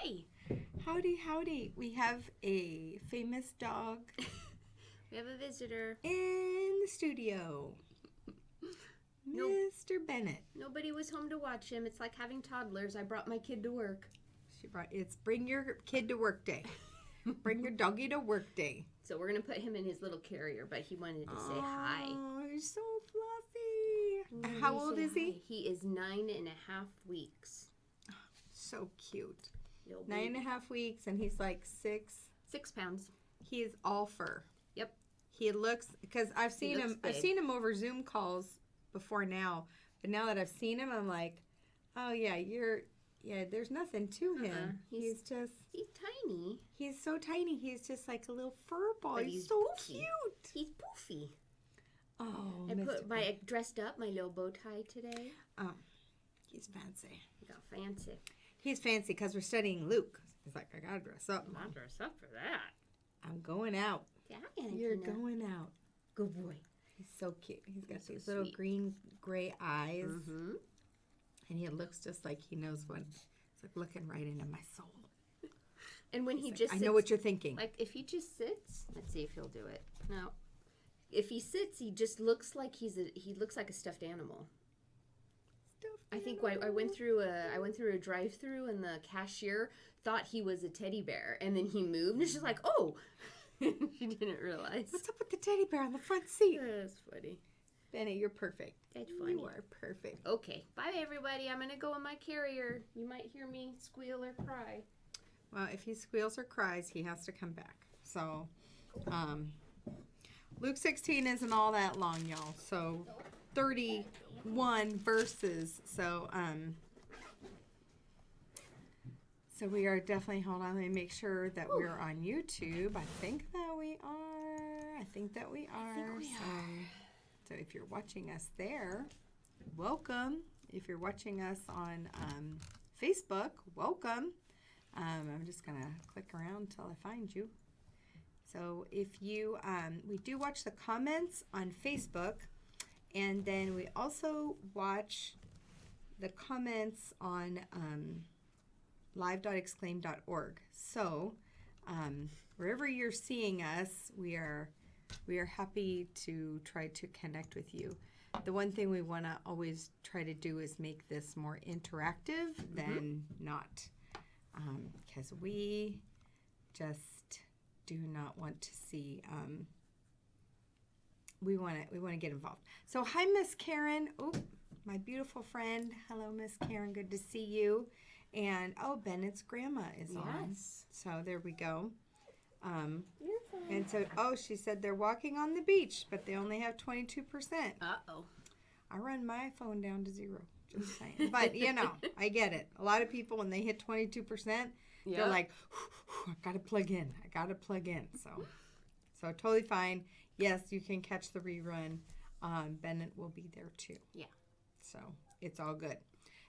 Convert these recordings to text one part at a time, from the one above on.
Hi. Howdy, howdy. We have a famous dog We have a visitor. in the studio. Nope. Mr. Bennett. Nobody was home to watch him. It's like having toddlers. I brought my kid to work. It's bring your kid to work day. Bring your doggy to work day. So we're going to put him in his little carrier, but he wanted to say hi. Oh, he's so fluffy. How old is he? He is 9.5 weeks. So cute. Little baby. 9.5 weeks, and he's like 6. 6 pounds. He is all fur. Yep. He looks, because I've seen looks him. big. I've seen him over Zoom calls before now, but now that I've seen him, I'm like, oh yeah, there's nothing to him. He's just, He's tiny. he's so tiny. He's just like a little fur ball. But He's he's so poofy. cute. He's poofy. Oh, I dressed up my little bow tie today. Oh, he's fancy. He got fancy. He's fancy because we're studying Luke. He's like, I gotta dress up. I'll dress up for that. I'm going out. Yeah, You're going out. Good boy. He's so cute. He's got He's so these little sweet. green, gray eyes. Mm-hmm. And he looks just like he knows what. It's like looking right into my soul. And when he Like, just I sits, know what you're thinking. like if he just sits, let's see if he'll do it. No. If he sits, he just looks like he looks like a stuffed animal. I think I went through a drive-through and the cashier thought he was a teddy bear, and then he moved and she's like, "Oh." She didn't realize. What's up with the teddy bear on the front seat? That's funny. Benny, you're perfect. That's funny. You are perfect. Okay, bye everybody. I'm going to go in my carrier. You might hear me squeal or cry. Well, if he squeals or cries, he has to come back. So, Luke 16 isn't all that long, y'all. So, 31 verses. So, so we are definitely, hold on, let me make sure that we're on YouTube. I think that we are. I think we are. So if you're watching us there, welcome. If you're watching us on Facebook, welcome. I'm just going to click around until I find you. So if you, we do watch the comments on Facebook, and then we also watch the comments on live.xclaimed.org. So wherever you're seeing us, we are happy to try to connect with you. The one thing we want to always try to do is make this more interactive than not, because we just do not want to see. We want to get involved. So hi, Miss Karen. Oh, my beautiful friend. Hello, Miss Karen. Good to see you. And oh, Bennett's grandma is on. So there we go. And so, oh, she said they're walking on the beach, but they only have 22%. Uh-oh. I run my phone down to 0. Just saying. But, you know, I get it. A lot of people, when they hit 22%, they're like, I got to plug in. I got to plug in. So totally fine. Yes, you can catch the rerun. Bennett will be there too. Yeah. So it's all good.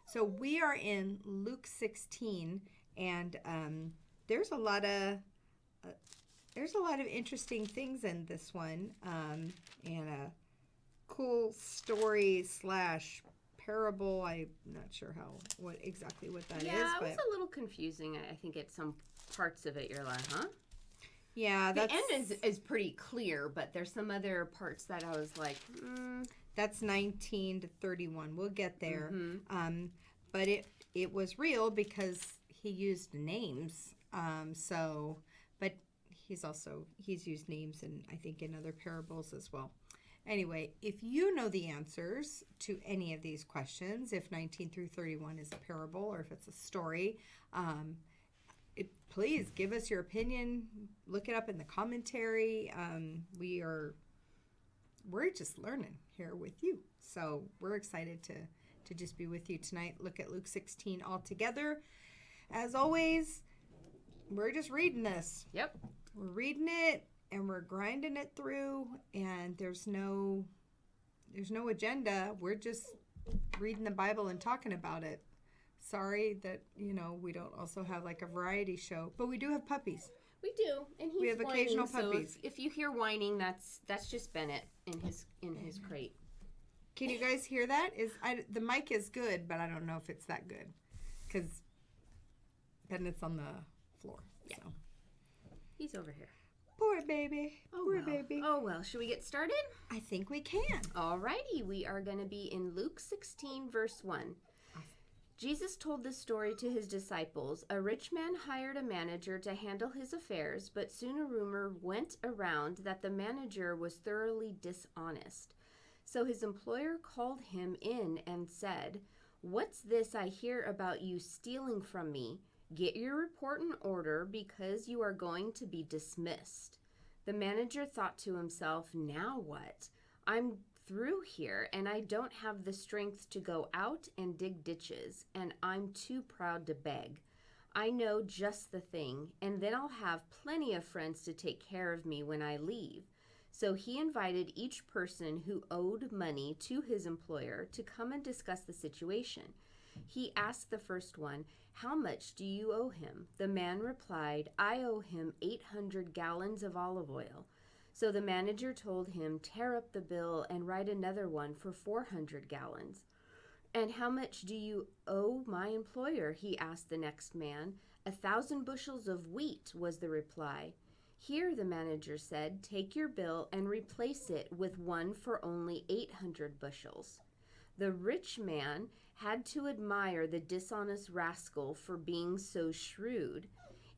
So we are in Luke 16, and there's a lot of interesting things in this one, and a cool story / parable. I'm not sure what exactly that is. Yeah, it but was a little confusing. I think at some parts of it, you're like, huh? Yeah, the end is pretty clear, but there's some other parts that I was like, That's 19 to 31. We'll get there. Mm-hmm. But it was real because he used names. But he's used names, and I think in other parables as well. Anyway, if you know the answers to any of these questions, if 19 through 31 is a parable or if it's a story, please give us your opinion. Look it up in the commentary. We're just learning here with you. So we're excited to just be with you tonight. Look at Luke 16 all together. As always, we're just reading this. Yep. We're reading it and we're grinding it through, and there's no agenda. We're just reading the Bible and talking about it. Sorry that, we don't also have like a variety show, but we do have puppies. We do, and we have whining, occasional puppies. So if you hear whining, that's just Bennett in his crate. Can you guys hear that? The mic is good, but I don't know if it's that good because Bennett's on the floor. Yeah. So. He's over here. Poor baby. Poor baby. Oh, well. Should we get started? I think we can. Alrighty. We are going to be in Luke 16, verse 1. Jesus told this story to his disciples. A rich man hired a manager to handle his affairs, but soon a rumor went around that the manager was thoroughly dishonest. So his employer called him in and said, "What's this I hear about you stealing from me? Get your report in order because you are going to be dismissed." The manager thought to himself, "Now what? I'm through here and I don't have the strength to go out and dig ditches, and I'm too proud to beg. I know just the thing, and then I'll have plenty of friends to take care of me when I leave." So he invited each person who owed money to his employer to come and discuss the situation. He asked the first one, "How much do you owe him?" The man replied, "I owe him 800 gallons of olive oil." So the manager told him, "Tear up the bill and write another one for 400 gallons. "And how much do you owe my employer?" he asked the next man. 1,000 bushels of wheat, was the reply. "Here," the manager said, "take your bill and replace it with one for only 800 bushels. The rich man had to admire the dishonest rascal for being so shrewd.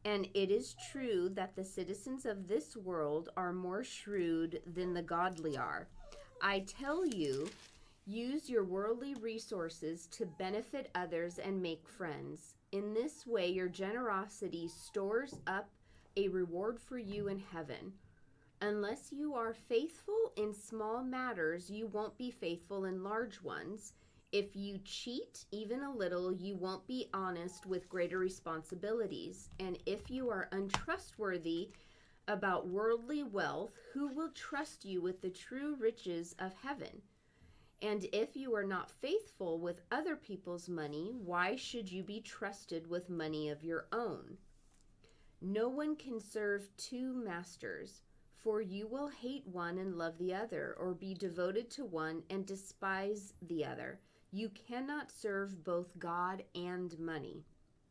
And it is true that the citizens of this world are more shrewd than the godly are. I tell you, use your worldly resources to benefit others and make friends. In this way, your generosity stores up a reward for you in heaven. Unless you are faithful in small matters, you won't be faithful in large ones. If you cheat even a little, you won't be honest with greater responsibilities. And if you are untrustworthy about worldly wealth, who will trust you with the true riches of heaven? And if you are not faithful with other people's money, why should you be trusted with money of your own? No one can serve two masters, for you will hate one and love the other, or be devoted to one and despise the other. You cannot serve both God and money.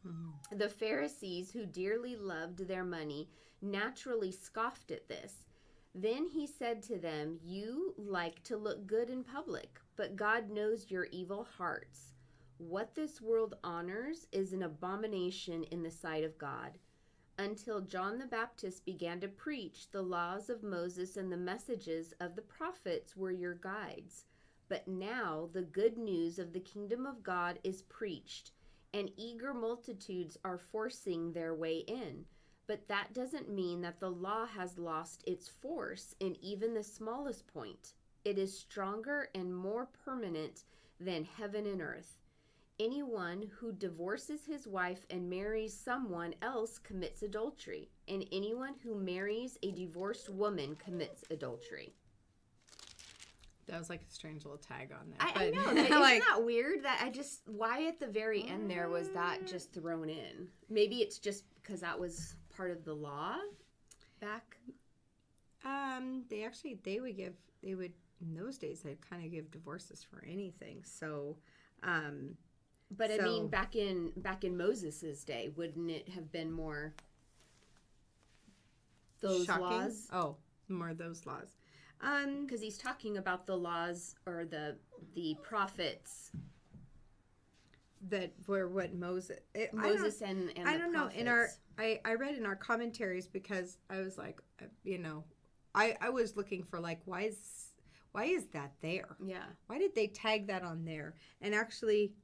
Mm-hmm. The Pharisees, who dearly loved their money, naturally scoffed at this. Then he said to them, "You like to look good in public, but God knows your evil hearts. What this world honors is an abomination in the sight of God. Until John the Baptist began to preach, the laws of Moses and the messages of the prophets were your guides. But now the good news of the kingdom of God is preached, and eager multitudes are forcing their way in. But that doesn't mean that the law has lost its force in even the smallest point. It is stronger and more permanent than heaven and earth. Anyone who divorces his wife and marries someone else commits adultery, and anyone who marries a divorced woman commits adultery." That was like a strange little tag on there. I know. Isn't that weird? That why at the very end there was that just thrown in? Maybe it's just because that was part of the law back. They would in those days they'd kind of give divorces for anything. So, but I mean, back in Moses's day, wouldn't it have been more those shocking? Laws? Oh, more those laws. Because he's talking about the laws or the prophets that were what Moses and I don't know. I read in our commentaries because I was like, I was looking for like why is that there? Yeah. Why did they tag that on there? And actually,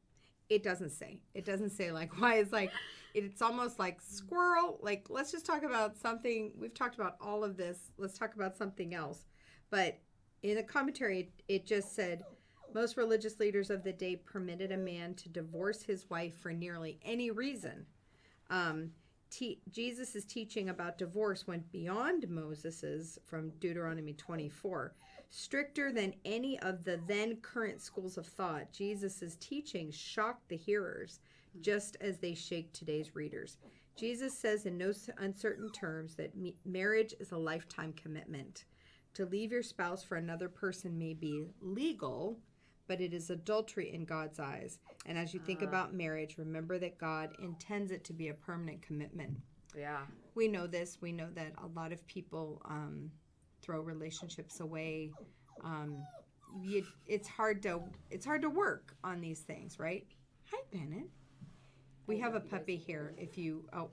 it doesn't say. It doesn't say like why is like. It's almost like squirrel. Like let's just talk about something. We've talked about all of this. Let's talk about something else. But in the commentary, it just said, most religious leaders of the day permitted a man to divorce his wife for nearly any reason. Jesus' teaching about divorce went beyond Moses's from Deuteronomy 24. Stricter than any of the then current schools of thought, Jesus' teaching shocked the hearers, just as they shake today's readers. Jesus says in no uncertain terms that marriage is a lifetime commitment. To leave your spouse for another person may be legal, but it is adultery in God's eyes. And as you think about marriage, remember that God intends it to be a permanent commitment. Yeah. We know this. We know that a lot of people throw relationships away. It's hard to work on these things, right? Hi, Bennett. We have a puppy here.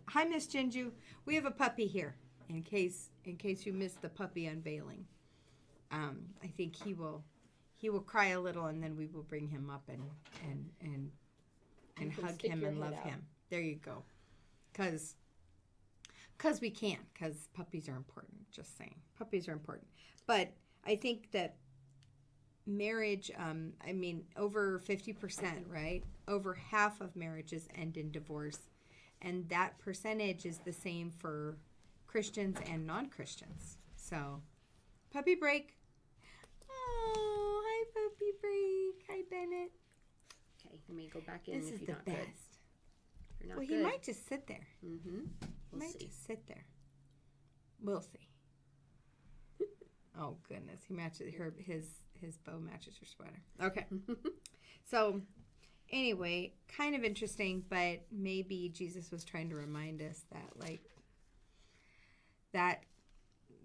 Hi, Miss Jinju. We have a puppy here in case you missed the puppy unveiling. I think he will cry a little, and then we will bring him up and hug him and love him. There you go. Because we can. Because puppies are important. Just saying, puppies are important. But I think that marriage, over 50%, right? Over half of marriages end in divorce. And that percentage is the same for Christians and non-Christians. So, puppy break. Oh, hi, puppy break. Hi, Bennett. Okay, let me go back in. This if is you're the not best. Good. If you're not Well, good. he might just sit there. Mm-hmm. He might just sit there. We'll see. Oh, goodness. He matches his bow matches her sweater. Okay. So, anyway, kind of interesting, but maybe Jesus was trying to remind us that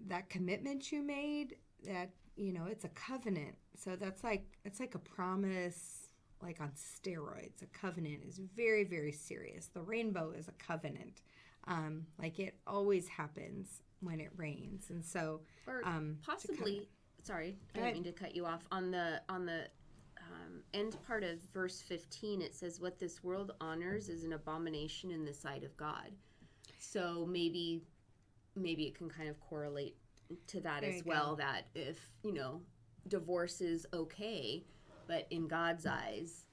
that commitment you made, that, it's a covenant. So it's like a promise, like on steroids. A covenant is very, very serious. The rainbow is a covenant. Like it always happens when it rains. And so, or possibly, sorry, I didn't mean to cut you off. On the end part of verse 15, it says, "What this world honors is an abomination in the sight of God." So maybe it can kind of correlate to that as well. That if divorce is okay, but in God's eyes,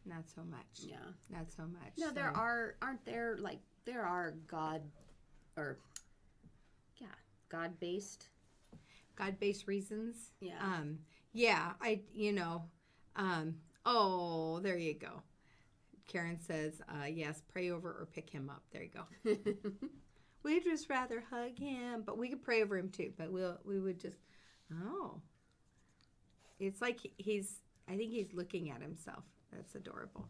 not so much. Yeah, not so much. No, so. There are God-based reasons. Yeah. Oh, there you go. Karen says, yes, pray over or pick him up. There you go. We'd just rather hug him, but we could pray over him too. But we would just, it's like I think he's looking at himself. That's adorable.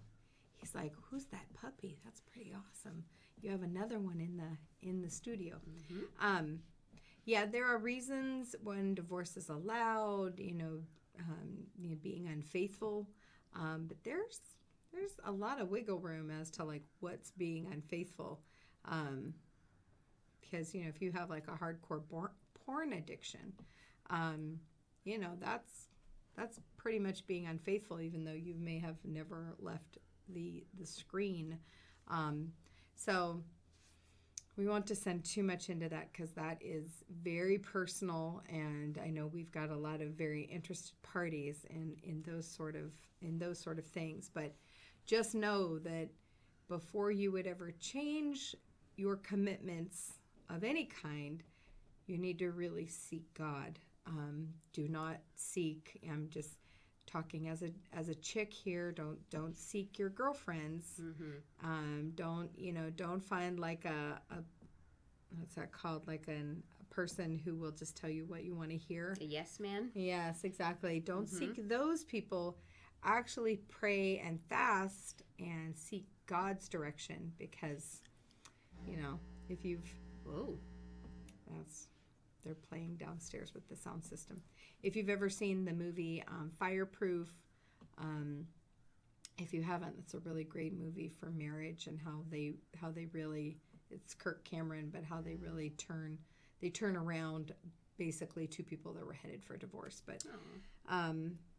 He's like, who's that puppy? That's pretty awesome. You have another one in the studio. Mm-hmm. Yeah, there are reasons when divorce is allowed, being unfaithful. But there's a lot of wiggle room as to like what's being unfaithful. Because, if you have like a hardcore porn addiction, that's pretty much being unfaithful, even though you may have never left the screen. So we won't descend too much into that because that is very personal, and I know we've got a lot of very interested parties in those sort of things. But just know that before you would ever change your commitments of any kind, you need to really seek God. Do not seek. I'm just talking as a chick here. Don't seek your girlfriends. Mm-hmm. Don't find like a what's that called? Like a person who will just tell you what you want to hear. A yes man. Yes, exactly. Don't Mm-hmm. seek those people. Actually pray and fast and seek God's direction, because if you've they're playing downstairs with the sound system. If you've ever seen the movie Fireproof, if you haven't, it's a really great movie for marriage and how they really, it's Kirk Cameron, but how they really turn around basically two people that were headed for divorce. But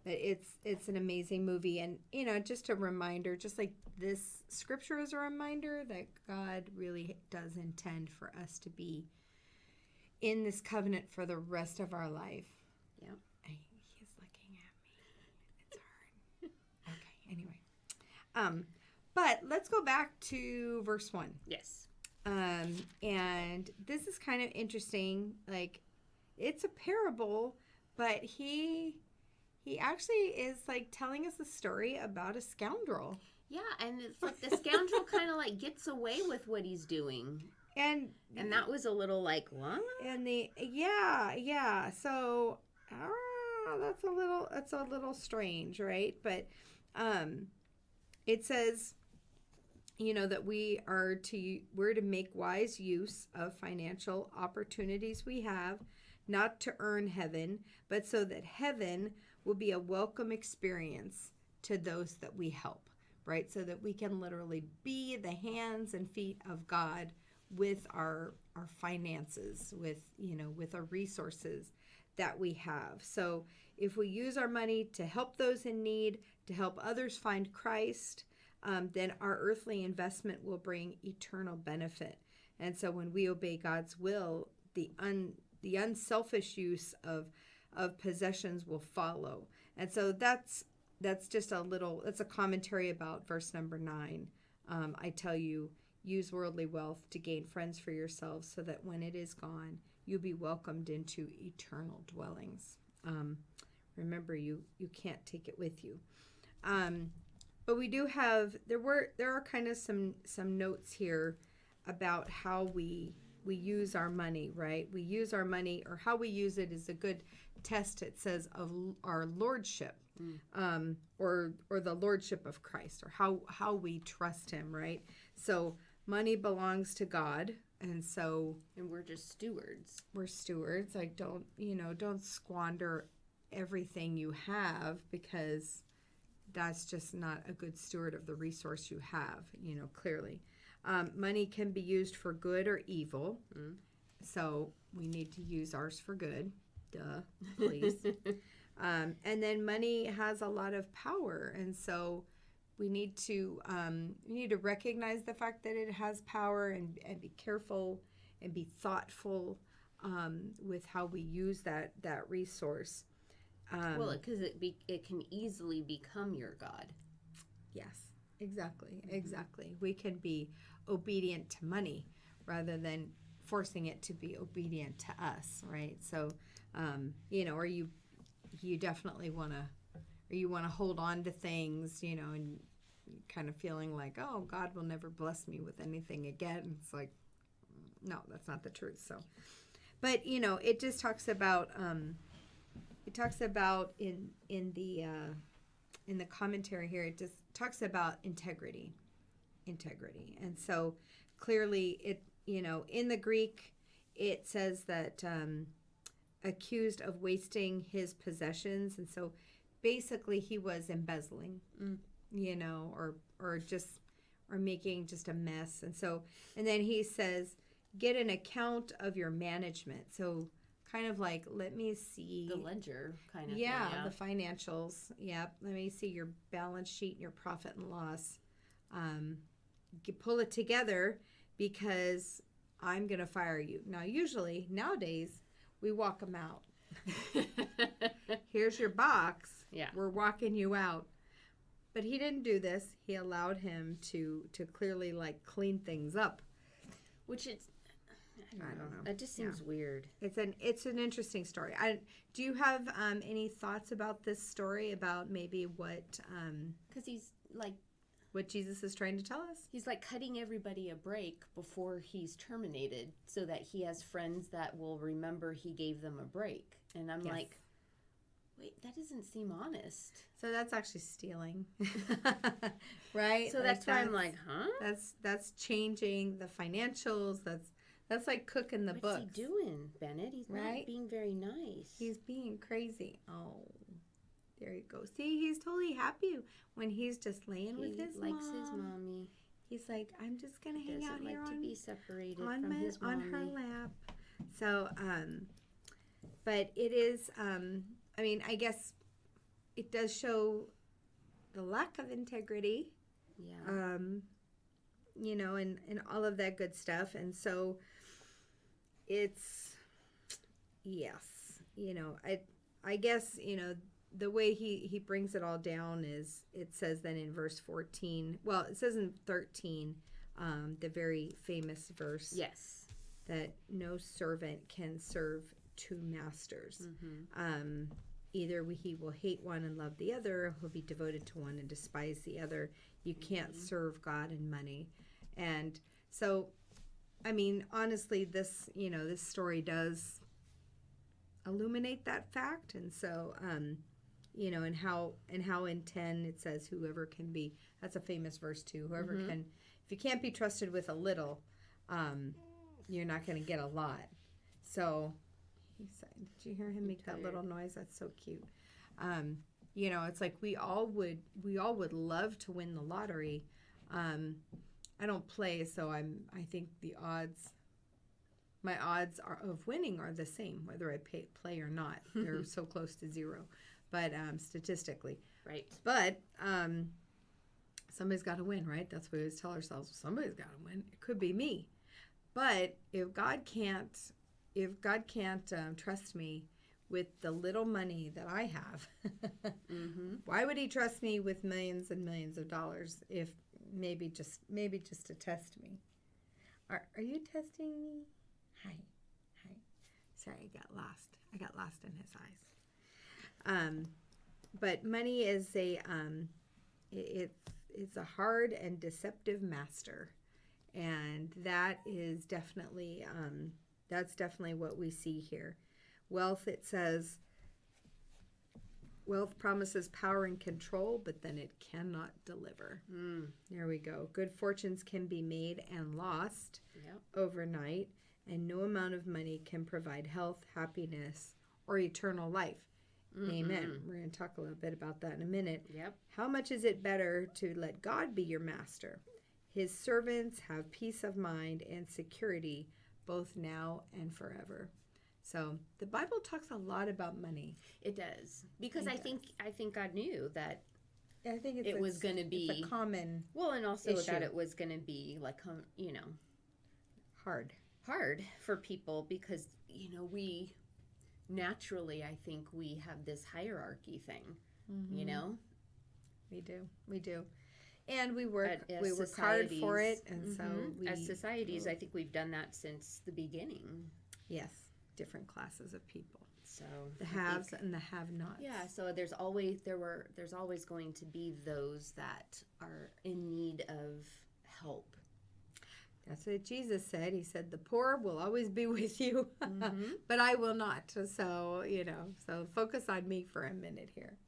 it's an amazing movie, and just a reminder, just like this scripture is a reminder that God really does intend for us to be in this covenant for the rest of our life. Yep. He's looking at me. It's hard. Okay, anyway. But let's go back to verse 1. Yes. And this is kind of interesting. Like, it's a parable, but he actually is like telling us a story about a scoundrel. Yeah, and it's like the scoundrel kind of like gets away with what he's doing. And that was a little like, what? And yeah. So that's a little strange, right? But it says, that we're to make wise use of financial opportunities we have, not to earn heaven, but so that heaven will be a welcome experience to those that we help, right? So that we can literally be the hands and feet of God with our finances, with our resources that we have. So if we use our money to help those in need, to help others find Christ, then our earthly investment will bring eternal benefit. And so when we obey God's will, the unselfish use of possessions will follow. And so that's just that's a commentary about verse number 9. I tell you, use worldly wealth to gain friends for yourselves, so that when it is gone, you'll be welcomed into eternal dwellings. Remember, you can't take it with you. But we do have, there are kind of some notes here about how we use our money, right? We use our money, or how we use it is a good test, it says, of our lordship, or the lordship of Christ, or how we trust him, right? So money belongs to God, and we're just stewards. We're stewards. Like, don't squander everything you have, because that's just not a good steward of the resource you have, clearly. Money can be used for good or evil. So we need to use ours for good. Duh, please. And then money has a lot of power. And so we need to recognize the fact that it has power, and be careful and be thoughtful with how we use that resource. Because it can easily become your God. Yes, exactly. We can be obedient to money rather than forcing it to be obedient to us, right? So, or you definitely want to hold on to things, and kind of feeling like, oh, God will never bless me with anything again. It's like, no, that's not the truth. So, but it just talks about. It talks about in the commentary here. It just talks about integrity, and so clearly it in the Greek it says that accused of wasting his possessions, and so basically he was embezzling, or making just a mess, and then he says, get an account of your management. So kind of like, let me see the ledger kind of thing, yeah, the financials. Yep. Let me see your balance sheet and your profit and loss. Pull it together, because I'm going to fire you. Now, usually nowadays we walk them out. Here's your box. Yeah. We're walking you out. But he didn't do this. He allowed him to clearly clean things up. Which is, I don't know. That just seems weird. It's an interesting story. Do you have any thoughts about this story, about maybe what? Because he's what Jesus is trying to tell us. He's cutting everybody a break before he's terminated, so that he has friends that will remember he gave them a break. And I'm like, wait, that doesn't seem honest. So that's actually stealing, right? So that's why I'm like, huh? That's changing the financials. That's like cooking the books. What's he doing, Bennett? He's not being very nice. He's being crazy. Oh, there you go. See, he's totally happy when he's just laying with his mom. He likes his mommy. He's like, I'm just gonna hang out here to be separated on from his mommy. On her lap. So, but it is. I mean, I guess it does show the lack of integrity. Yeah. And all of that good stuff, and so it's I guess the way he brings it all down is, it says then in verse 14, well, it says in 13, the very famous verse, yes, that no servant can serve two masters. Mm-hmm. Either he will hate one and love the other, he'll be devoted to one and despise the other. You can't serve God and money. And so, I mean, honestly, this story does illuminate that fact. And so, you know, and how in 10 it says whoever can be, that's a famous verse too, whoever can, if you can't be trusted with a little, you're not going to get a lot. So he said, did you hear him make that little noise? That's so cute. You know, it's like we all would love to win the lottery. I don't play, so I think my odds of winning are the same whether I play or not. They're so close to zero, but statistically, right. But somebody's got to win, right? That's what we always tell ourselves. Somebody's got to win. It could be me, but if God can't trust me with the little money that I have, why would He trust me with millions and millions of dollars? If maybe just to test me. Are you testing me? Hi. Sorry, I got lost in His eyes. But money is it's a hard and deceptive master, and that is definitely that's definitely what we see here. Wealth, it says, wealth promises power and control, but then it cannot deliver. There we go. Good fortunes can be made and lost overnight, and no amount of money can provide health, happiness, or eternal life. Amen. We're going to talk a little bit about that in a minute. Yep. How much is it better to let God be your master? His servants have peace of mind and security, both now and forever. So the Bible talks a lot about money. It does, because I think God knew that I think it was going to be a common and also issue. that it was going to be like hard for people, because we naturally, I think we have this hierarchy thing. We do, and we work hard for it, and so as societies, I think we've done that since the beginning. Yes. Different classes of people. So the haves and the have-nots. Yeah, so there's always going to be those that are in need of help. That's what Jesus said. He said, the poor will always be with you, but I will not. So, so focus on me for a minute here.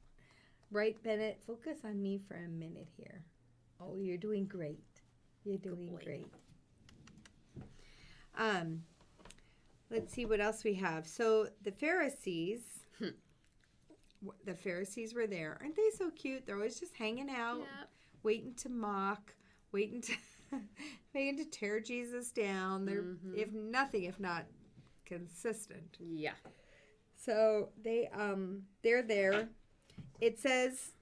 Right, Bennett? Focus on me for a minute here. Oh, you're doing great. You're doing great. Let's see what else we have. So the Pharisees were there. Aren't they so cute? They're always just hanging out, waiting to mock, waiting to tear Jesus down. They're if not consistent. Yeah. So they're there. It says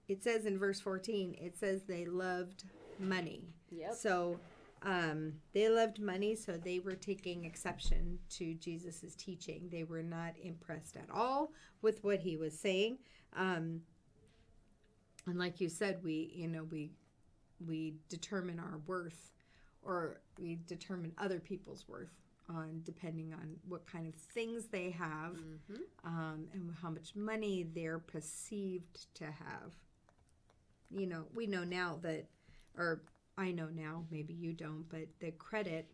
in verse 14, it says they loved money. Yep. So they loved money, so they were taking exception to Jesus's teaching. They were not impressed at all with what he was saying. And like you said, we determine our worth, or we determine other people's worth depending on what kind of things they have, and how much money they're perceived to have. We know now that, or I know now, maybe you don't, but the credit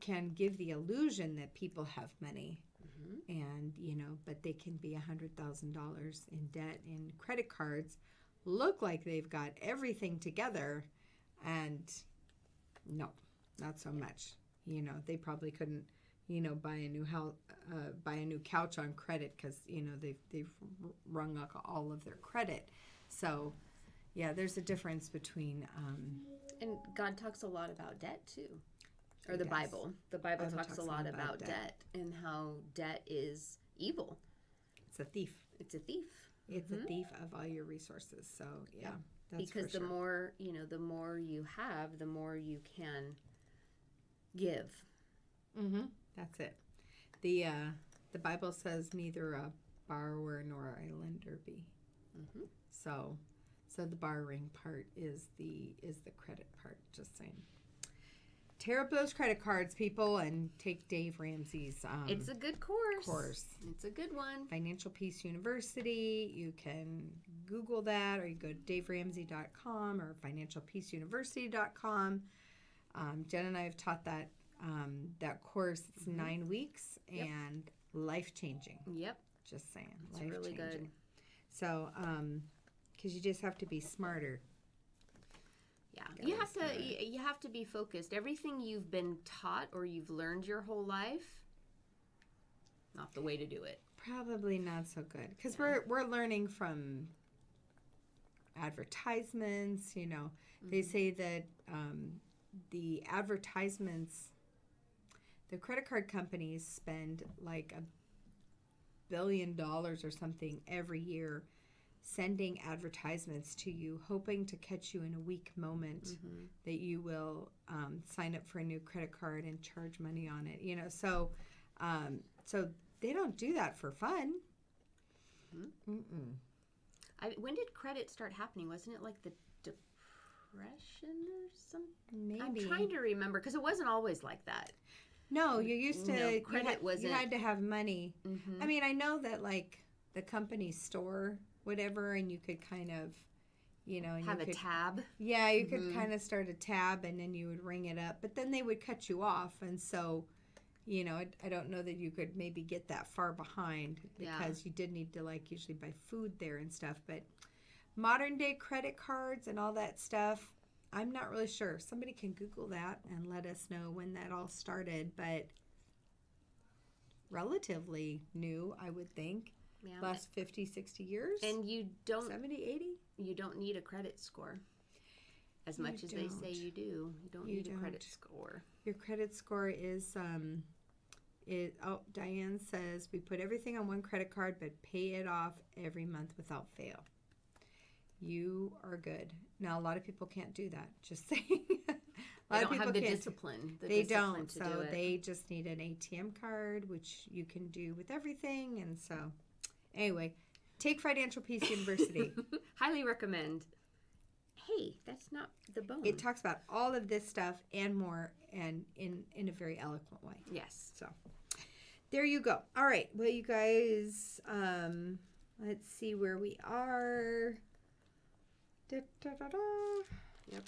can give the illusion that people have money, and but they can be $100,000 in debt, and credit cards look like they've got everything together, and no, not so much. They probably couldn't buy a new house, buy a new couch on credit, because they've rung up all of their credit. So yeah, there's a difference between and God talks a lot about debt too. Or the Bible. The Bible talks a lot about debt, and how debt is evil. It's a thief. It's a thief. It's a thief of all your resources. So yeah, that's because the more the more you have, the more you can give. That's it. The Bible says neither a borrower nor a lender be. So the borrowing part is the credit part. Just saying. Tear up those credit cards, people, and take Dave Ramsey's. It's a good course. It's a good one. Financial Peace University. You can Google that, or you go to daveramsey.com or financialpeaceuniversity.com. Jen and I have taught that That course, it's 9 weeks and life-changing. Yep. Just saying. It's really good. So, because you just have to be smarter. Yeah. You have to be focused. Everything you've been taught or you've learned your whole life, not the way to do it. Probably not so good. Because we're learning from advertisements, you know. They say that the advertisements, the credit card companies spend like $1 billion or something every year sending advertisements to you, hoping to catch you in a weak moment that you will sign up for a new credit card and charge money on it. You know, so they don't do that for fun. When did credit start happening? Wasn't it like the Depression or something? Maybe. I'm trying to remember because it wasn't always like that. No, you used to. No, credit wasn't. You had to have money. I mean, I know that like the company store, whatever, and you could kind of, you know, and have a tab. Yeah, you could kind of start a tab, and then you would ring it up, but then they would cut you off, and so, you know, I don't know that you could maybe get that far behind because you did need to like usually buy food there and stuff, but modern day credit cards and all that stuff, I'm not really sure. Somebody can Google that and let us know when that all started, but relatively new, I would think. Yeah. Last 50, 60 years. And you don't... 70, 80? You don't need a credit score. As much as they say you do. You don't need a credit score. Your credit score is... Diane says, we put everything on one credit card, but pay it off every month without fail. You are good. Now, a lot of people can't do that. Just saying. They don't have the discipline. They don't. So they just need an ATM card, which you can do with everything. And so, anyway, take Financial Peace University. Highly recommend. Hey, that's not the bone. It talks about all of this stuff and more, and in a very eloquent way. Yes. So, there you go. All right. Well, you guys, let's see where we are. Yep,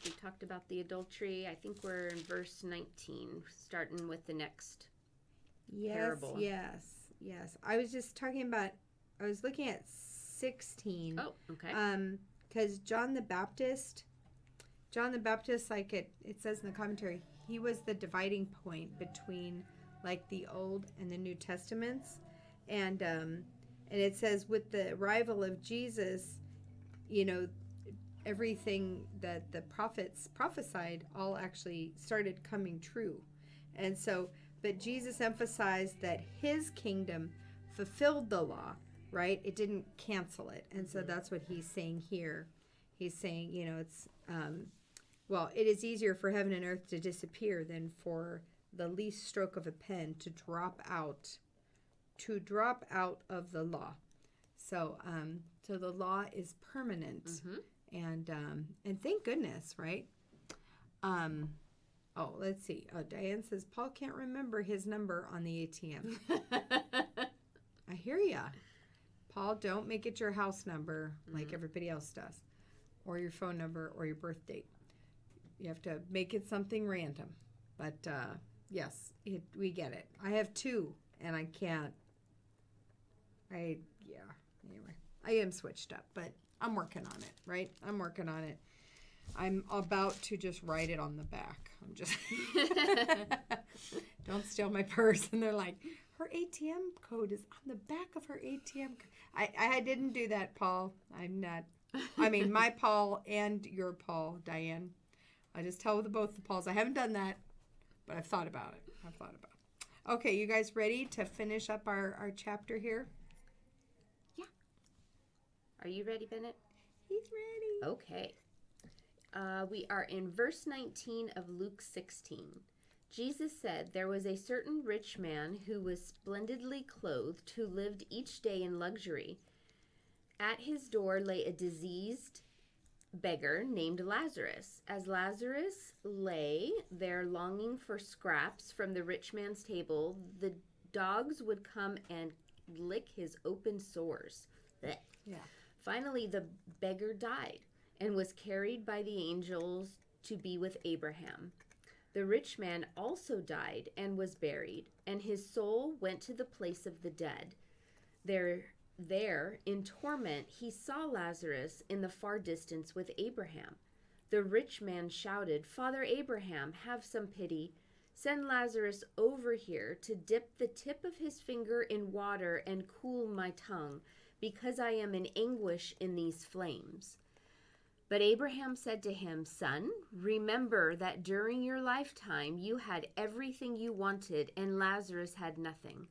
we talked about the adultery. I think we're in verse 19, starting with the next parable. Yes. I was just talking about, I was looking at 16. Oh, okay. Because John the Baptist, like it says in the commentary, he was the dividing point between like the Old and the New Testaments. And it says with the arrival of Jesus, you know, everything that the prophets prophesied all actually started coming true. And so, but Jesus emphasized that his kingdom fulfilled the law, right? It didn't cancel it. And so that's what he's saying here. He's saying, you know, it's, it is easier for heaven and earth to disappear than for the least stroke of a pen to drop out of the law. So, so the law is permanent. And thank goodness, right? Let's see. Diane says, Paul can't remember his number on the ATM. I hear ya. Paul, don't make it your house number like everybody else does. Or your phone number or your birth date. You have to make it something random. But, yes, we get it. I have 2, and I can't. Anyway. I am switched up, but I'm working on it, right? I'm working on it. I'm about to just write it on the back. I'm just... Don't steal my purse. And they're like, her ATM code is on the back of her ATM. I didn't do that, Paul. I'm not... I mean, my Paul and your Paul, Diane. I just tell both the Pauls. I haven't done that, but I've thought about it. Okay, you guys ready to finish up our chapter here? Yeah. Are you ready, Bennett? He's ready. Okay. We are in verse 19 of Luke 16. Jesus said, there was a certain rich man who was splendidly clothed, who lived each day in luxury. At his door lay a diseased beggar named Lazarus. As Lazarus lay there longing for scraps from the rich man's table, the dogs would come and lick his open sores. Blech. Yeah. Finally, the beggar died and was carried by the angels to be with Abraham. The rich man also died and was buried, and his soul went to the place of the dead. There, in torment, he saw Lazarus in the far distance with Abraham. The rich man shouted, "Father Abraham, have some pity. Send Lazarus over here to dip the tip of his finger in water and cool my tongue, because I am in anguish in these flames." But Abraham said to him, "Son, remember that during your lifetime you had everything you wanted, and Lazarus had nothing.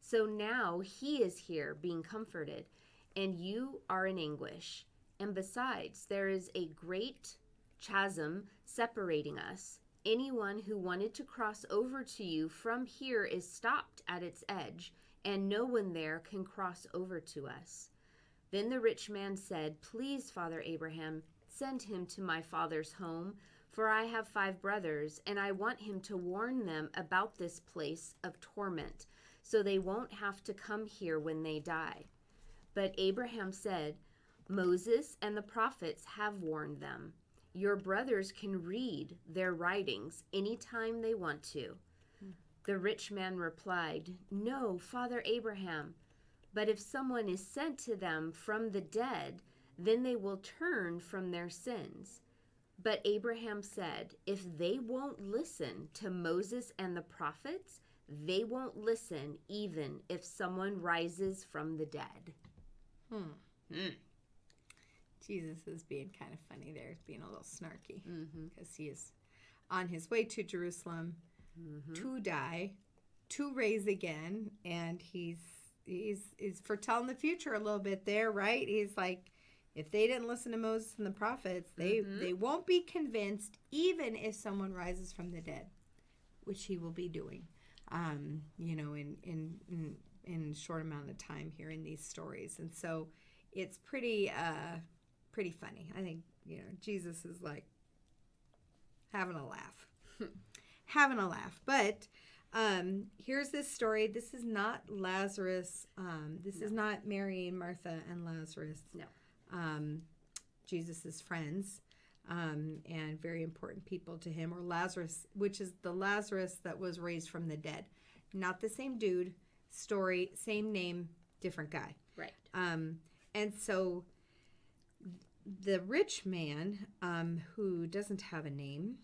So now he is here being comforted, and you are in anguish. And besides, there is a great chasm separating us. Anyone who wanted to cross over to you from here is stopped at its edge, and no one there can cross over to us." Then the rich man said, "Please, Father Abraham, send him to my father's home, for I have 5 brothers, and I want him to warn them about this place of torment, so they won't have to come here when they die." But Abraham said, "Moses and the prophets have warned them. Your brothers can read their writings anytime they want to." The rich man replied, "No, Father Abraham, but if someone is sent to them from the dead, then they will turn from their sins." But Abraham said, "If they won't listen to Moses and the prophets, they won't listen even if someone rises from the dead." Jesus is being kind of funny there, being a little snarky, because he is on his way to Jerusalem to die, to raise again, and he's foretelling the future a little bit there, right? He's like, if they didn't listen to Moses and the prophets, they won't be convinced, even if someone rises from the dead, which he will be doing, in a short amount of time here in these stories. And so it's pretty funny. I think, Jesus is like having a laugh. But here's this story. This is not Lazarus. This is not Mary and Martha and Lazarus. No. Jesus' friends, and very important people to him, or Lazarus, which is the Lazarus that was raised from the dead. Not the same dude, story, same name, different guy. Right. And so the rich man, who doesn't have a name,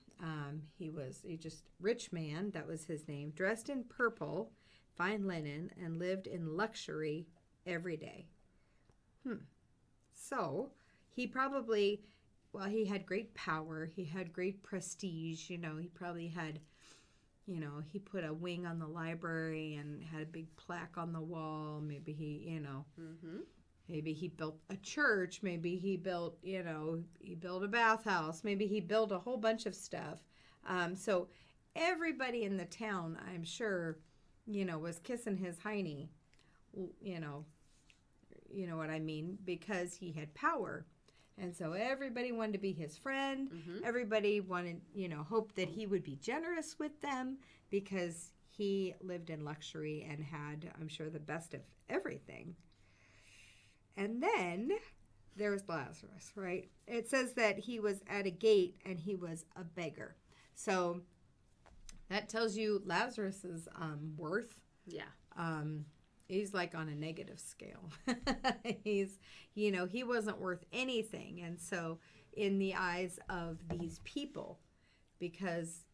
he just rich man, that was his name, dressed in purple, fine linen, and lived in luxury every day. So he probably, he had great power, he had great prestige, he probably had, he put a wing on the library and had a big plaque on the wall. Maybe he, maybe he built a church. Maybe he built, he built a bathhouse. Maybe he built a whole bunch of stuff. So everybody in the town, I'm sure, was kissing his hiney, you know what I mean, because he had power. And so everybody wanted to be his friend. Everybody wanted, hoped that he would be generous with them because he lived in luxury and had, I'm sure, the best of everything. And then there's Lazarus, right? It says that he was at a gate and he was a beggar. So that tells you Lazarus's worth. Yeah. He's like on a negative scale. He's, he wasn't worth anything. And so in the eyes of these people, because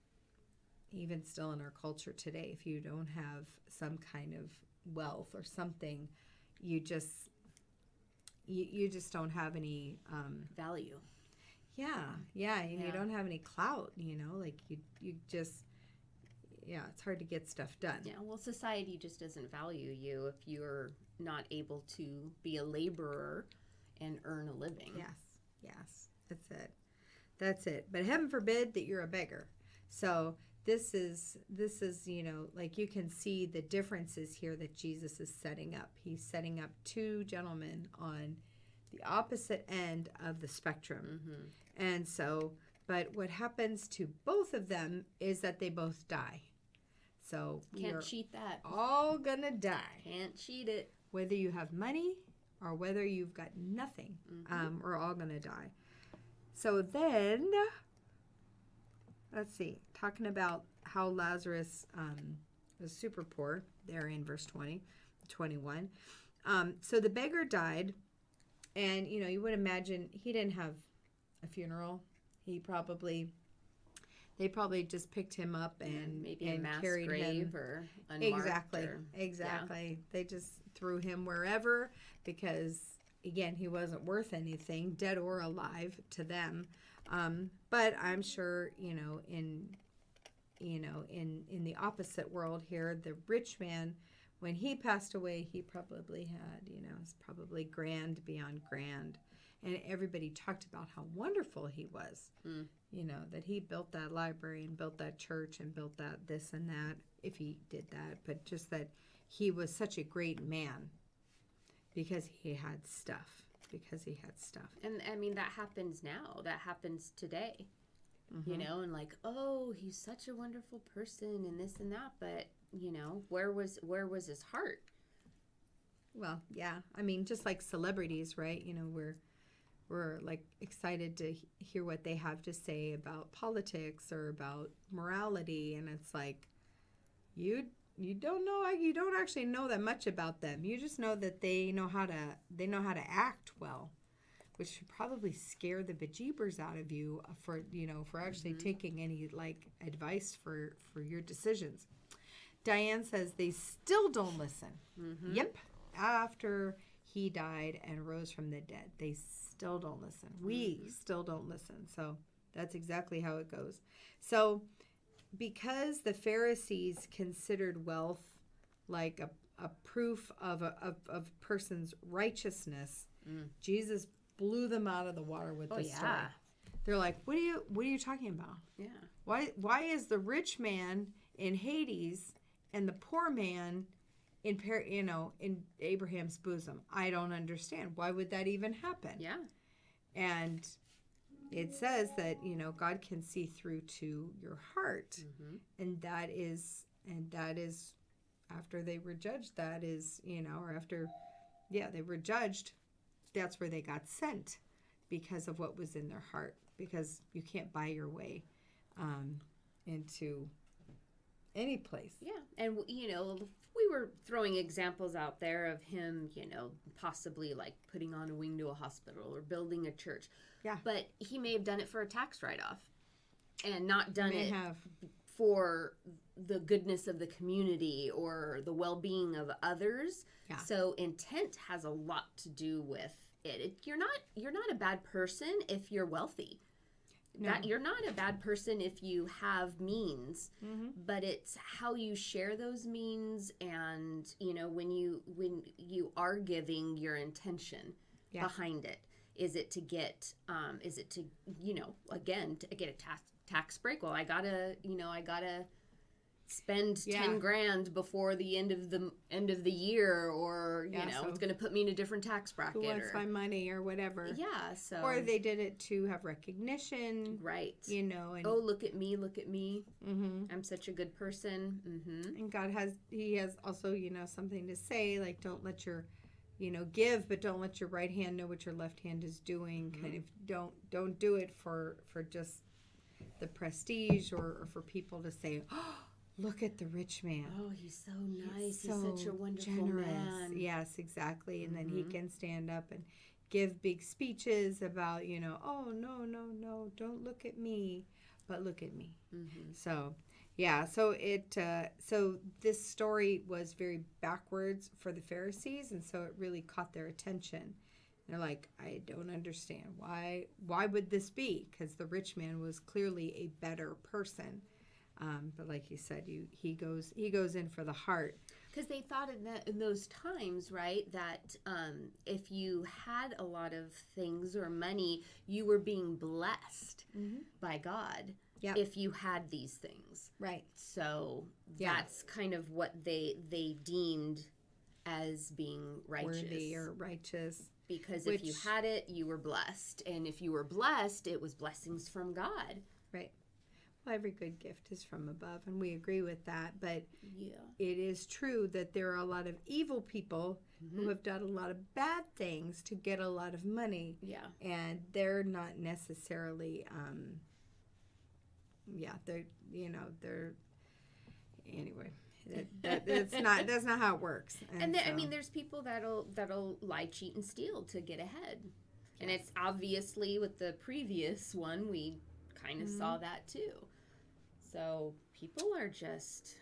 even still in our culture today, if you don't have some kind of wealth or something, you just don't have any value. Yeah, and you don't have any clout, like you just, it's hard to get stuff done. Yeah, well, society just doesn't value you if you're not able to be a laborer and earn a living. Yes, that's it. But heaven forbid that you're a beggar. So this is like you can see the differences here that Jesus is setting up. He's setting up 2 gentlemen on the opposite end of the spectrum. And so, but what happens to both of them is that they both die. So can't cheat that. All gonna die. Can't cheat it. Whether you have money or whether you've got nothing, we're all gonna die. So then let's see, talking about how Lazarus was super poor there in verse 21. So the beggar died, and you would imagine he didn't have a funeral. They probably just picked him up and maybe a mass carried grave him. or unmarked. Exactly. Yeah. They just threw him wherever because, again, he wasn't worth anything, dead or alive, to them. But I'm sure, in the opposite world here, the rich man, when he passed away, he probably had, was probably grand beyond grand. And everybody talked about how wonderful he was. That he built that library and built that church and built that this and that, if he did that. But just that he was such a great man because he had stuff. And I mean, that happens now. That happens today. And like, oh, he's such a wonderful person and this and that. But, where was his heart? Well, yeah. I mean, just like celebrities, right? We're like excited to hear what they have to say about politics or about morality, and it's like you don't actually know that much about them. You just know that they know how to act well, which should probably scare the bejeebers out of you for actually taking any like advice for your decisions. Diane says they still don't listen. Yep, after he died and rose from the dead, they still don't listen. We still don't listen. So that's exactly how it goes. So because the Pharisees considered wealth like a proof of a person's righteousness, Jesus blew them out of the water with this story. They're like, what are you talking about? Yeah. Why is the rich man in Hades and the poor man in Abraham's bosom? I don't understand. Why would that even happen? Yeah. And it says that, God can see through to your heart. And that is after they were judged, that is, or after, they were judged, that's where they got sent because of what was in their heart. Because you can't buy your way into any place. Yeah. And, we were throwing examples out there of him, possibly like putting on a wing to a hospital or building a church. Yeah. But he may have done it for a tax write-off and not done it for the goodness of the community or the well-being of others. Yeah. So intent has a lot to do with it. You're not a bad person if you're wealthy. No. You're not a bad person if you have means, but it's how you share those means, and when you are giving, your intention behind it. Is it to get again to get a tax break? Well, I gotta spend 10 grand before the end of the year, or so it's going to put me in a different tax bracket. Who wants my money or whatever? Yeah, so or they did it to have recognition, right? And oh, look at me! I'm such a good person. And God has also something to say, like, don't let your give, but don't let your right hand know what your left hand is doing. Kind of don't do it for just the prestige or for people to say, oh, look at the rich man. Oh, he's so nice. He's such a wonderful man. Yes, exactly. And then he can stand up and give big speeches about, oh, no, don't look at me, but look at me. So, yeah, so so this story was very backwards for the Pharisees, and so it really caught their attention. They're like, I don't understand. Why would this be? Because the rich man was clearly a better person. But like you said, he goes in for the heart. Because they thought in those times, right, that if you had a lot of things or money, you were being blessed by God. Yep. If you had these things. Right. So that's kind of what they deemed as being righteous. Worthy or righteous. Because if you had it, you were blessed. And if you were blessed, it was blessings from God. Right. Well, every good gift is from above, and we agree with that. But it is true that there are a lot of evil people who have done a lot of bad things to get a lot of money. Yeah. And they're not necessarily yeah, they're anyway. That's not how it works. And I mean, there's people that'll lie, cheat, and steal to get ahead. Yes. And it's obviously with the previous one, we kind of saw that too. So people are just,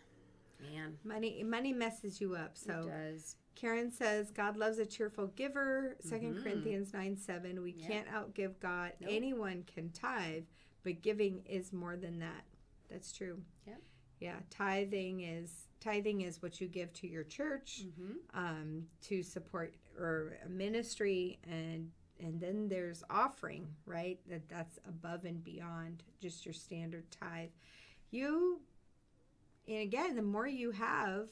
man. Money messes you up. So it does. Karen says, God loves a cheerful giver. 2 Corinthians 9:7. We can't outgive God. Nope. Anyone can tithe, but giving is more than that. That's true. Yep. Yeah. Tithing is what you give to your church to support or a ministry, and then there's offering, right? That's above and beyond just your standard tithe. And again, the more you have,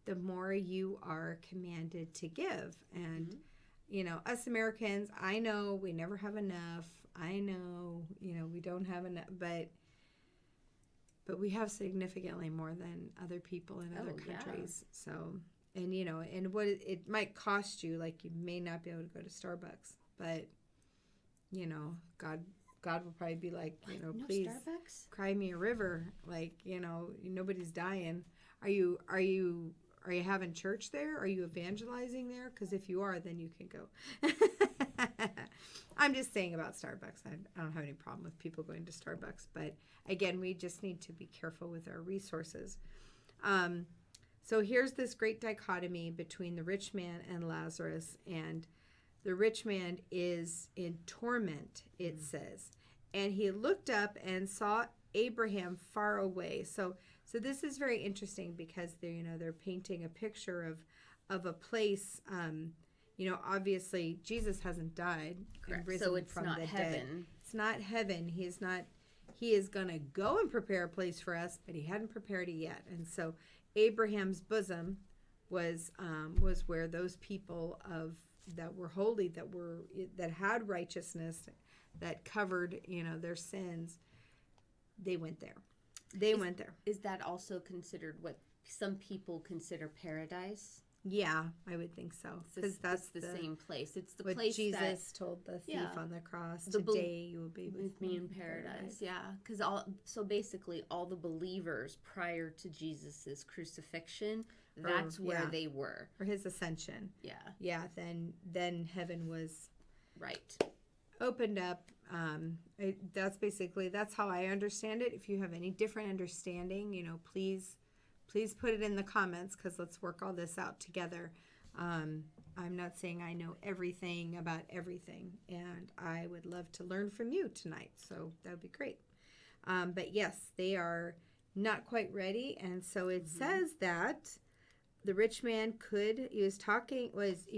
the more you are commanded to give. And, us Americans, I know we never have enough. I know, we don't have enough, but we have significantly more than other people in other countries. Yeah. So, and what it might cost you, like you may not be able to go to Starbucks, but, God will probably be like, please Starbucks? Cry me a river. Like, nobody's dying. Are you having church there? Are you evangelizing there? Because if you are, then you can go. I'm just saying about Starbucks. I don't have any problem with people going to Starbucks. But again, we just need to be careful with our resources. So here's this great dichotomy between the rich man and Lazarus. And the rich man is in torment, it says. And he looked up and saw Abraham far away. So this is very interesting because they're painting a picture of a place. Obviously Jesus hasn't died and risen so it's from not the heaven. dead. It's not heaven. He is not. He is going to go and prepare a place for us, but he hadn't prepared it yet. And so Abraham's bosom was where those people that were holy, that had righteousness, that covered their sins. They went there. Went there. Is that also considered what some people consider paradise? Yeah, I would think so. Because that's the same place. It's the what place Jesus that told the thief on the cross. Today you will be with me in paradise. Yeah, because basically all the believers prior to Jesus's crucifixion, that's where they were. Or his ascension. Yeah. Yeah. Then heaven was right. Opened up. That's how I understand it. If you have any different understanding, please put it in the comments, because let's work all this out together. I'm not saying I know everything about everything, and I would love to learn from you tonight, so that would be great. But yes, they are not quite ready, and so it says that the rich man he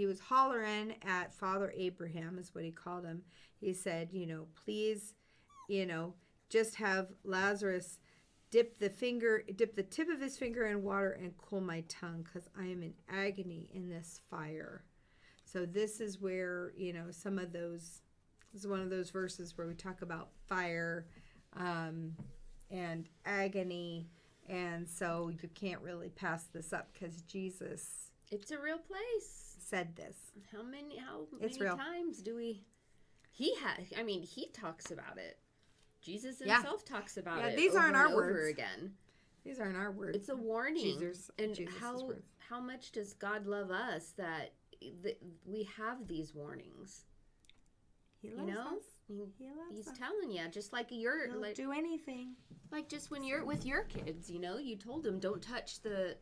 was hollering at Father Abraham, is what he called him. He said, please, just have Lazarus dip the tip of his finger in water and cool my tongue, because I am in agony in this fire. So this is where, this is one of those verses where we talk about fire and agony. And so you can't really pass this up, because Jesus, it's a real place, said this. How many real. times do we? He talks about it. Jesus himself talks about it. These aren't our words. Over again. These aren't our words. It's a warning. Jesus' how much does God love us that we have these warnings? He loves us. He's telling you, just like you're He'll do anything. Like just when you're with your kids, you told them don't touch the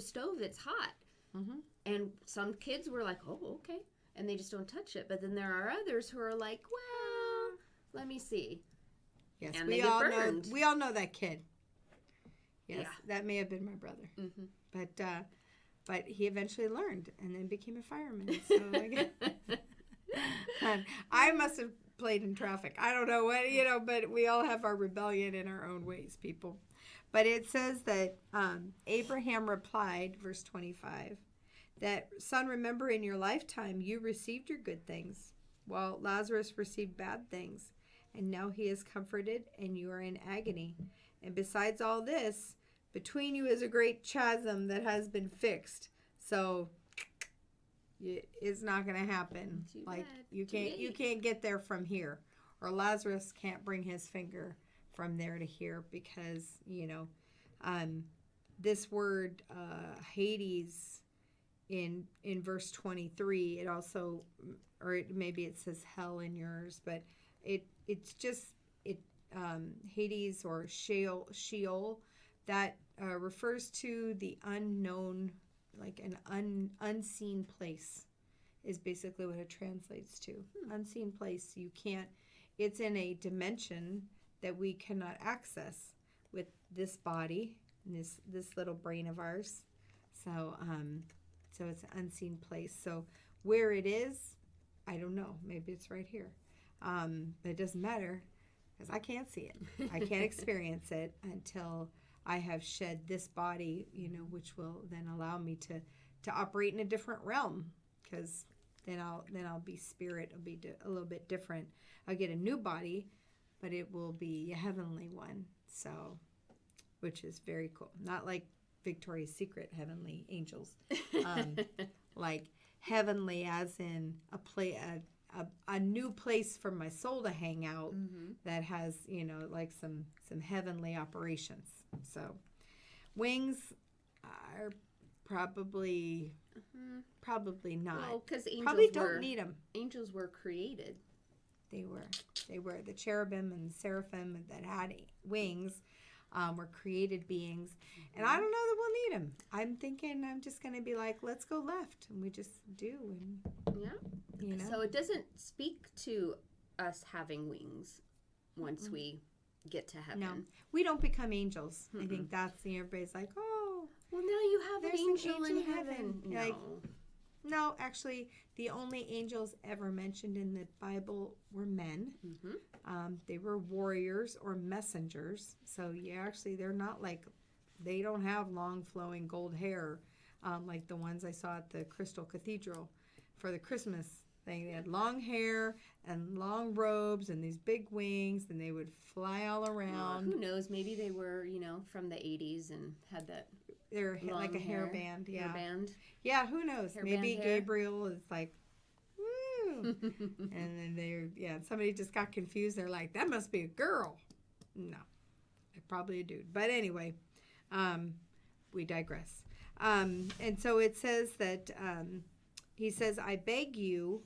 stove. It's hot. Mm-hmm. And some kids were like, oh, okay, and they just don't touch it. But then there are others who are like, well, let me see. Yes, and we all know that kid. Yes, that may have been my brother. Mm-hmm. But he eventually learned and then became a fireman. So I must have played in traffic. I don't know what, but we all have our rebellion in our own ways, people. But it says that Abraham replied, verse 25, that, son, remember in your lifetime you received your good things, while Lazarus received bad things. And now he is comforted, and you are in agony. And besides all this, between you is a great chasm that has been fixed. So it's not going to happen. You can't get there from here, or Lazarus can't bring his finger from there to here because, this word Hades in verse 23, it also, maybe it says hell in yours, but it's just Hades or Sheol that refers to the unknown, like an unseen place is basically what it translates to. Unseen place. You can't, it's in a dimension that we cannot access with this body and this little brain of ours. So it's an unseen place. So where it is, I don't know. Maybe it's right here. But it doesn't matter because I can't see it. I can't experience it until I have shed this body, which will then allow me to operate in a different realm, because then I'll be spirit. It'll be a little bit different. I'll get a new body, but it will be a heavenly one. So, which is very cool. Not like Victoria's Secret heavenly angels, like heavenly as in a new place for my soul to hang out that has, like some heavenly operations. So wings are probably not. Well, because angels probably don't need them. Angels were created. They were the cherubim and the seraphim that had wings. Were created beings, and I don't know that we'll need them. I'm thinking I'm just going to be like, let's go left, and we just do, and So it doesn't speak to us having wings once we get to heaven. No, we don't become angels. I think that's everybody's like, oh, well, now you have an angel in angel heaven. No. Like, no, actually, the only angels ever mentioned in the Bible were men. They were warriors or messengers. So, actually, they're not like, they don't have long flowing gold hair like the ones I saw at the Crystal Cathedral for the Christmas thing. They had long hair and long robes and these big wings, and they would fly all around. Who knows? Maybe they were, from the 80s and had that. They're like a hair. hairband, yeah. Hairband. Yeah, who knows? Hairband Maybe hair. Gabriel is like, woo. And then somebody just got confused. They're like, that must be a girl. No, probably a dude. But anyway, we digress. And so it says that he says, I beg you,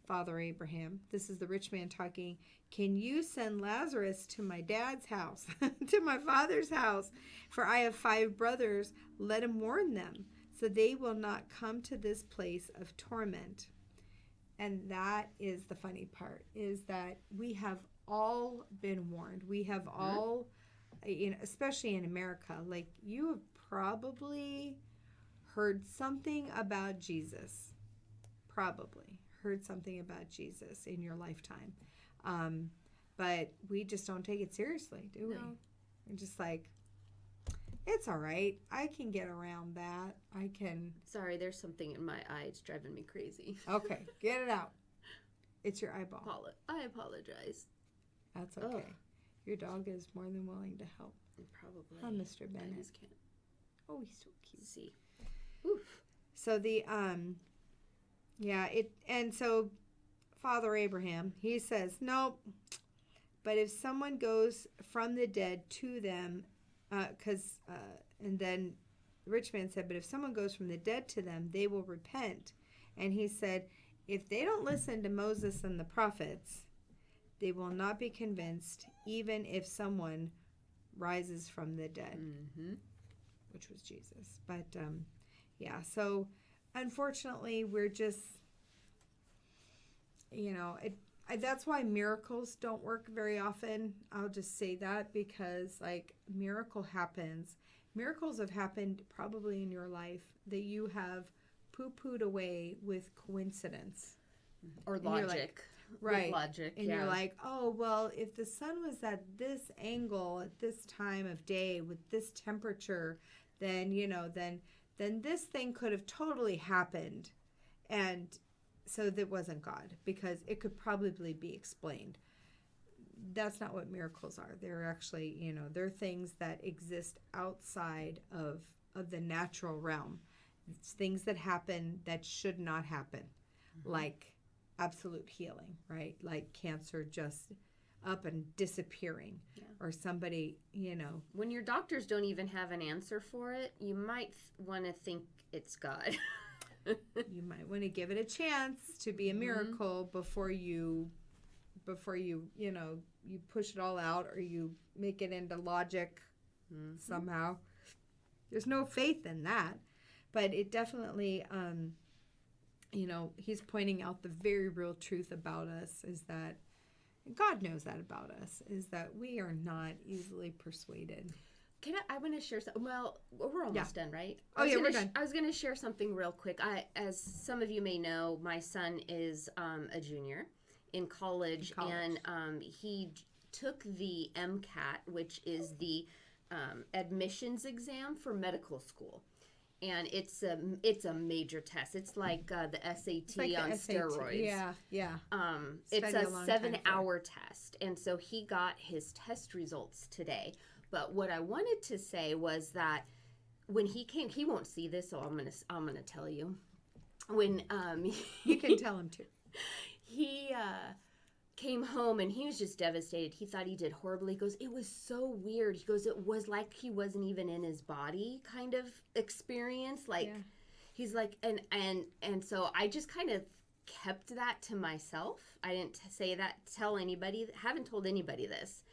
Father Abraham, this is the rich man talking, can you send Lazarus to my dad's house, to my father's house? For I have 5 brothers. Let him warn them, so they will not come to this place of torment. And that is the funny part, is that we have all been warned. We have all, especially in America, like you have probably heard something about Jesus. Probably heard something about Jesus in your lifetime. But we just don't take it seriously, do we? No. We're just like, it's all right. I can get around that. I can. Sorry, there's something in my eye. It's driving me crazy. Okay, get it out. It's your eyeball. I apologize. That's okay. Ugh. Your dog is more than willing to help. Probably. Oh, Mr. Bennett. I just can't Oh, he's so cute. see. Oof. So the and so Father Abraham, he says, nope. But if someone goes from the dead to them, and then the rich man said, but if someone goes from the dead to them, they will repent. And he said, if they don't listen to Moses and the prophets, they will not be convinced, even if someone rises from the dead, which was Jesus. But so unfortunately, we're just, that's why miracles don't work very often. I'll just say that because, like, miracles have happened probably in your life that you have poo-pooed away with coincidence. Or And you're logic. like, right. With logic, And you're like, oh, well, if the sun was at this angle at this time of day with this temperature, then, then this thing could have totally happened. And so that wasn't God, because it could probably be explained. That's not what miracles are. They're actually, they're things that exist outside of the natural realm. It's things that happen that should not happen, like absolute healing, right? Like cancer just up and disappearing, or somebody, When your doctors don't even have an answer for it, you might want to think it's God. you might want to give it a chance to be a miracle before you you push it all out, or you make it into logic somehow. There's no faith in that, but it definitely he's pointing out the very real truth about us is that God knows that about us, is that we are not easily persuaded. I want to share something. Well, we're almost done, right? We're done. I was going to share something real quick. As some of you may know, my son is a junior in college. And he took the MCAT, which is the admissions exam for medical school. And it's a major test. It's like the SAT on steroids. Yeah. It's a 7-hour test. And so he got his test results today. But what I wanted to say was that when he came, he won't see this, so I'm gonna tell you. When you can tell him too. He came home and he was just devastated. He thought he did horribly. He goes, it was so weird. He goes, it was like he wasn't even in his body kind of experience. He's like, and so I just kind of kept that to myself. I didn't tell anybody, haven't told anybody this.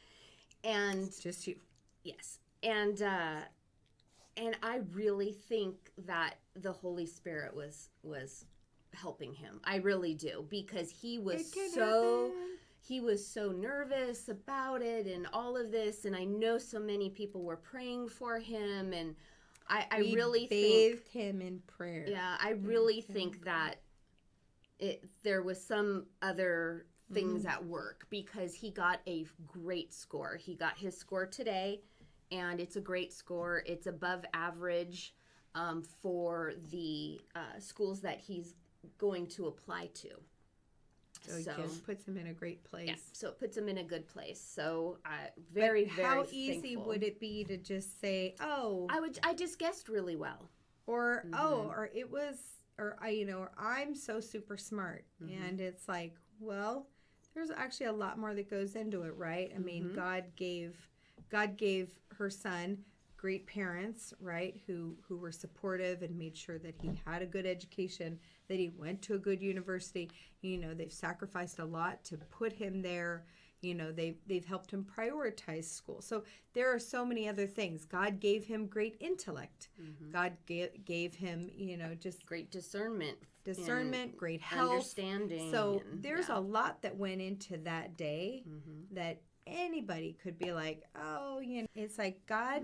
And it's just you. Yes. And I really think that the Holy Spirit was helping him. I really do, because he was so nervous about it and all of this, and I know so many people were praying for him, and I really bathed him in prayer. Yeah, I really think that there was some other things at work, because he got a great score. He got his score today, and it's a great score. It's above average for the schools that he's going to apply to. So it just puts him in a great place. Yeah, so it puts him in a good place. So very how easy thankful. Would it be to just say, oh, I just guessed really well, or or it was, or I'm so super smart, and it's like, well, there's actually a lot more that goes into it, right? I mean, God gave her son great parents, right, who were supportive and made sure that he had a good education, that he went to a good university. They've sacrificed a lot to put him there. They've helped him prioritize school. So there are so many other things. God gave him great intellect. God gave him, just great discernment, great health, understanding. So there's a lot that went into that day that anybody could be like, oh, it's like God.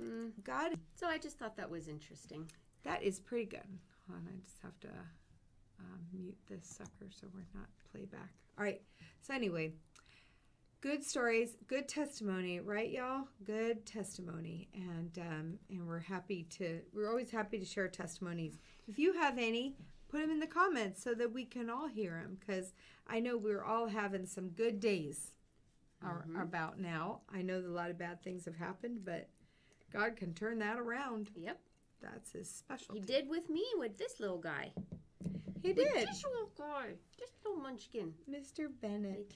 So I just thought that was interesting. That is pretty good. Hold on, I just have to mute this sucker so we're not playback. All right. So anyway, good stories, good testimony, right, y'all? Good testimony, and we're always happy to share testimonies. If you have any, put them in the comments so that we can all hear them, because I know we're all having some good days about now. I know that a lot of bad things have happened, but God can turn that around. Yep. That's his specialty. He did with me, with this little guy. He did. This little guy. This little munchkin. Mr. Bennett.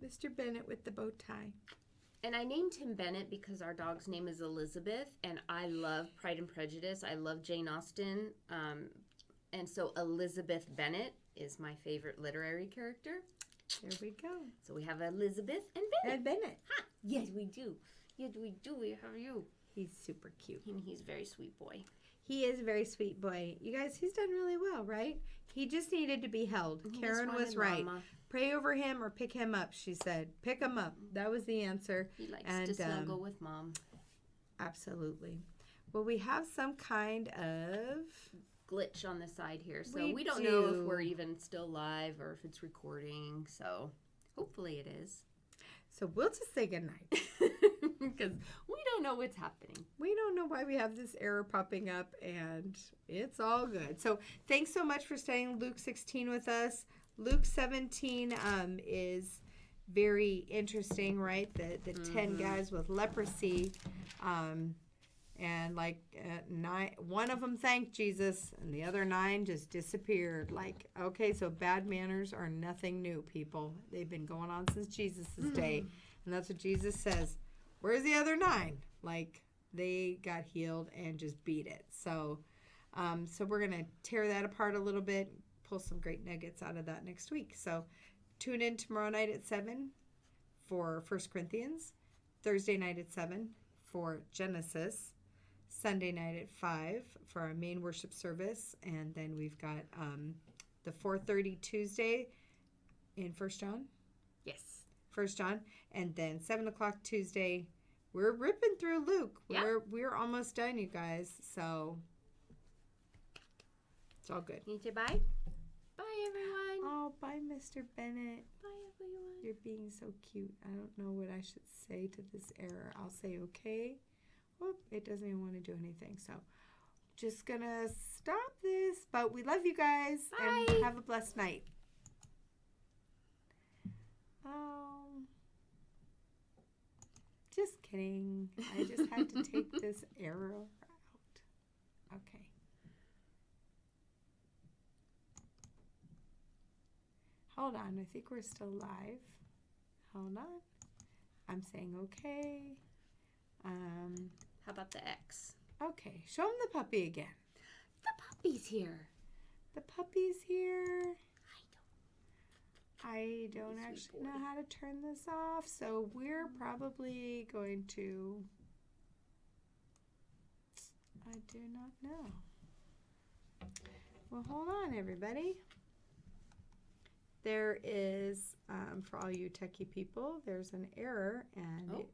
Mr. Bennett with the bow tie. And I named him Bennett because our dog's name is Elizabeth, and I love Pride and Prejudice. I love Jane Austen. And so Elizabeth Bennet is my favorite literary character. There we go. So we have Elizabeth and Bennett. And Bennett. Ha! Yes, we do. Yes, we do. We have you. He's super cute. And he's a very sweet boy. He is a very sweet boy. You guys, he's done really well, right? He just needed to be held. Karen was right. Mama. Pray over him or pick him up, she said. Pick him up. That was the answer. He likes to snuggle with Mom. Absolutely. Well, we have some kind of glitch on the side here. So we don't know if we're even still live or if it's recording. So hopefully it is. So we'll just say goodnight. Because we don't know what's happening. We don't know why we have this error popping up, and it's all good. So thanks so much for studying Luke 16 with us. Luke 17 is very interesting, right? The 10 guys with leprosy. And one of them thanked Jesus, and the other 9 just disappeared. Okay, so bad manners are nothing new, people. They've been going on since Jesus' day. And that's what Jesus says. Where's the other 9? Like, they got healed and just beat it. So we're going to tear that apart a little bit, pull some great nuggets out of that next week. So tune in tomorrow night at 7 for 1 Corinthians, Thursday night at 7 for Genesis, Sunday night at 5 for our main worship service, and then we've got the 4:30 Tuesday in 1 John. Yes. 1 John, and then 7 o'clock Tuesday. We're ripping through Luke. Yeah. We're almost done, you guys. So it's all good. You need to bye? Bye, everyone. Oh, bye, Mr. Bennett. Bye, everyone. You're being so cute. I don't know what I should say to this error. I'll say okay. Oh, it doesn't even want to do anything. So just gonna stop this. But we love you guys. Bye. And have a blessed night. Just kidding. I just had to take this arrow out. Okay. Hold on. I think we're still live. Hold on. I'm saying okay. How about the X? Okay. Show him the puppy again. The puppy's here. The puppy's here. I don't actually know how to turn this off, so we're probably going to... I do not know. Well, hold on, everybody. There is, for all you techie people, there's an error, and